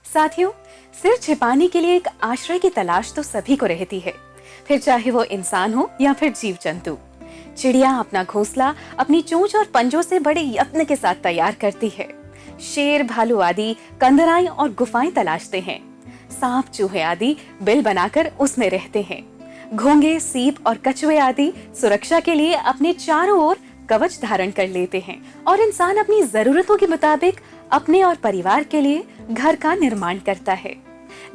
साथियों, सिर छिपाने के लिए एक आश्रय की तलाश तो सभी को रहती है, फिर चाहे वो इंसान हो या फिर जीव जंतु। चिड़िया अपना घोंसला अपनी चोंच और पंजों से बड़े यत्न के साथ तैयार करती है। शेर, भालू आदि कंदराएं और गुफाएं तलाशते हैं। सांप, चूहे आदि बिल बनाकर उसमें रहते हैं। घोंगे, सीप और कछुए आदि सुरक्षा के लिए अपने चारों ओर कवच धारण कर लेते हैं। और इंसान अपनी जरूरतों के मुताबिक अपने और परिवार के लिए घर का निर्माण करता है।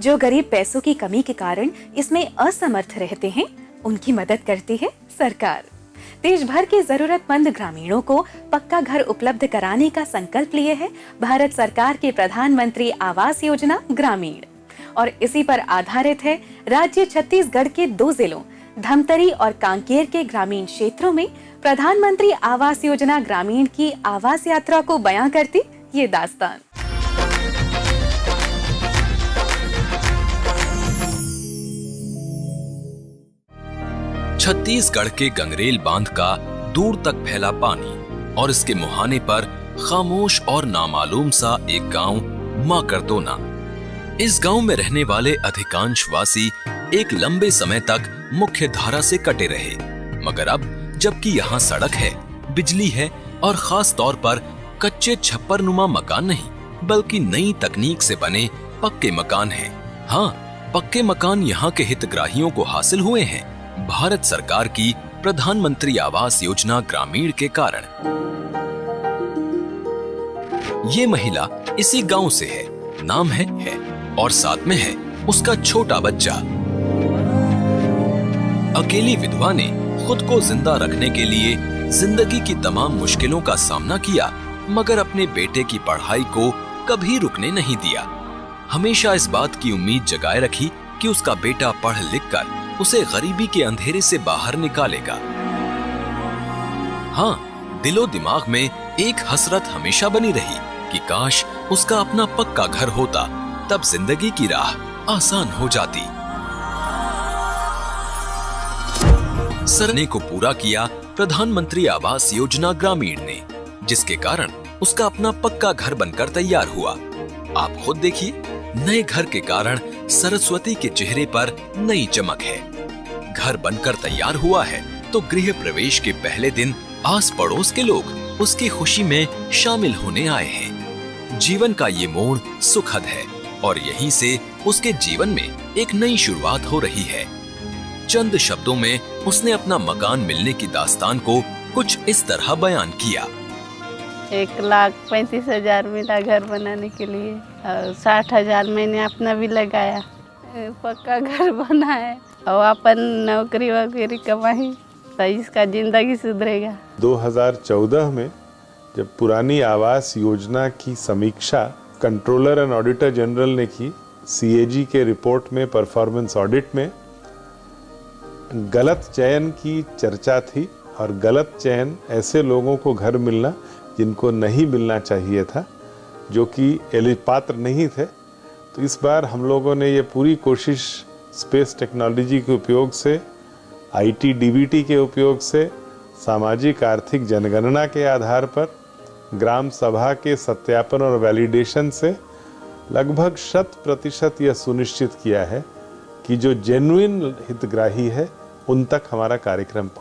जो गरीब पैसों की कमी के कारण इसमें असमर्थ रहते हैं, उनकी मदद करती है सरकार। देश भर के जरूरतमंद ग्रामीणों को पक्का घर उपलब्ध कराने का संकल्प लिए है भारत सरकार के प्रधानमंत्री आवास योजना ग्रामीण। और इसी पर आधारित है राज्य छत्तीसगढ़ के 2 जिलों धमतरी और कांकेर के ग्रामीण क्षेत्रों में प्रधानमंत्री आवास योजना ग्रामीण की आवास यात्रा को बयां करती ये दास्तान। छत्तीसगढ़ के गंगरेल बांध का दूर तक फैला पानी और इसके मुहाने पर खामोश और नामालूम सा एक गांव माकरदोना। इस गांव में रहने वाले अधिकांश वासी एक लंबे समय तक मुख्य धारा से कटे रहे, मगर अब जबकि यहाँ सड़क है, बिजली है और खास तौर पर कच्चे छप्परनुमा मकान नहीं बल्कि नई तकनीक से बने पक्के मकान हैं। हाँ, पक्के मकान यहाँ के हितग्राहियों को हासिल हुए हैं भारत सरकार की प्रधानमंत्री आवास योजना ग्रामीण के कारण। ये महिला इसी गांव से है, नाम है और साथ में है उसका छोटा बच्चा। अकेली विधवा ने खुद को जिंदा रखने के लिए जिंदगी की तमाम मुश्किलों का सामना किया, मगर अपने बेटे की पढ़ाई को कभी रुकने नहीं दिया। हमेशा इस बात की उम्मीद जगाए रखी कि उसका बेटा पढ़ लिख कर उसे गरीबी के अंधेरे से बाहर निकालेगा। हाँ, दिलो दिमाग में एक हसरत हमेशा बनी रही कि काश उसका अपना पक्का घर होता, तब जिंदगी की राह आसान हो जाती। सरने को पूरा किया प्रधानमंत्री आवास योजना ग्रामीण ने, जिसके कारण उसका अपना पक्का घर बनकर तैयार हुआ। आप खुद देखिए, नए घर के कारण सरस्वती के चेहरे पर नई चमक है। घर बनकर तैयार हुआ है तो गृह प्रवेश के पहले दिन आस पड़ोस के लोग उसकी खुशी में शामिल होने आए हैं। जीवन का ये मोड़ सुखद है और यहीं से उसके जीवन में एक नई शुरुआत हो रही है। चंद शब्दों में उसने अपना मकान मिलने की दास्तान को कुछ इस तरह बयान किया। 1,35,000 मिला घर बनाने के लिए और 60,000 मैंने अपना भी लगाया। पक्का घर बना है और अपन नौकरी वगैरह कमाई तो इसका जिंदगी सुधरेगा। 2014 में जब पुरानी आवास योजना की समीक्षा कंट्रोलर एंड ऑडिटर जनरल ने की, CAG के रिपोर्ट में परफॉर्मेंस ऑडिट में गलत चयन की चर्चा थी और गलत चयन ऐसे लोगों को घर मिलना जिनको नहीं मिलना चाहिए था, जो कि पात्र नहीं थे। तो इस बार हम लोगों ने ये पूरी कोशिश स्पेस टेक्नोलॉजी के उपयोग से, IT DBT के उपयोग से, सामाजिक आर्थिक जनगणना के आधार पर, ग्राम सभा के सत्यापन और वैलिडेशन से लगभग 100% यह सुनिश्चित किया है कि जो जेन्युइन हितग्राही है उन तक हमारा कार्यक्रम पहुंचे।